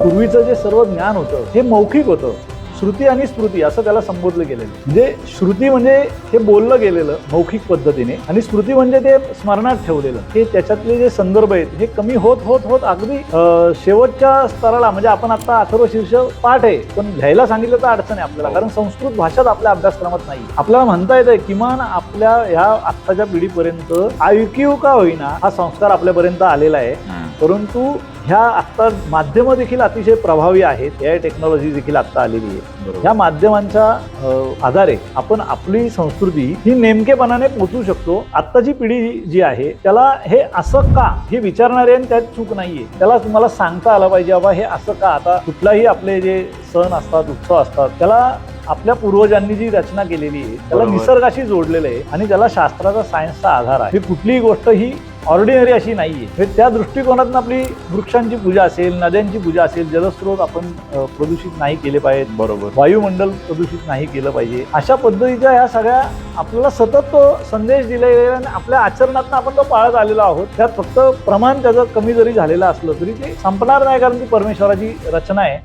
पूर्वीचं जे सर्व ज्ञान होतं हे मौखिक होतं. श्रुती आणि स्मृती असं त्याला संबोधलं गेलेलं. म्हणजे श्रुती म्हणजे हे बोललं गेलेलं मौखिक पद्धतीने, आणि स्मृती म्हणजे ते स्मरणात ठेवलेलं. हे त्याच्यातले जे संदर्भ आहेत हे कमी होत होत होत अगदी शेवटच्या स्तराला, म्हणजे आपण आता अथर्वशीर्ष पाठ आहे, पण लिहायला सांगितलं तर अडचण आहे आपल्याला, कारण संस्कृत भाषाच आपल्या अभ्यासक्रमात नाही. आपल्याला म्हणता येतंय किमान आपल्या ह्या आत्ताच्या पिढीपर्यंत ऐकीव का होईना हा संस्कार आपल्यापर्यंत आलेला आहे. परंतु ह्या आत्ता माध्यम देखील अतिशय प्रभावी आहेत. एआय टेक्नॉलॉजी देखील आत्ता आलेली आहे. ह्या माध्यमांच्या आधारे आपण आपली संस्कृती ही नेमकेपणाने पोचवू शकतो. आत्ताची पिढी जी आहे त्याला हे असं का हे विचारणारे, आणि त्यात चूक नाहीये, त्याला तुम्हाला सांगता आलं पाहिजे बाबा हे असं का. आता कुठलाही आपले जे सण असतात, उत्सव असतात, त्याला आपल्या पूर्वजांनी जी रचना केलेली आहे त्याला निसर्गाशी जोडलेलं आहे, आणि त्याला शास्त्राचा, सायन्सचा आधार आहे. कुठलीही गोष्ट ही ऑर्डिनरी अशी नाहीये. त्या दृष्टिकोनातून आपली वृक्षांची पूजा असेल, नद्यांची पूजा असेल, जलस्रोत आपण प्रदूषित नाही केले पाहिजेत. बरोबर. वायुमंडल प्रदूषित नाही केलं पाहिजे. अशा पद्धतीच्या ह्या सगळ्या आपल्याला सतत तो संदेश दिले गेले, आणि आपल्या आचरणातून आपण तो पाळत आलेलो आहोत. त्यात फक्त प्रमाण त्याचं कमी जरी झालेलं असलं तरी ते संपणार नाही, कारण ती परमेश्वराची रचना आहे.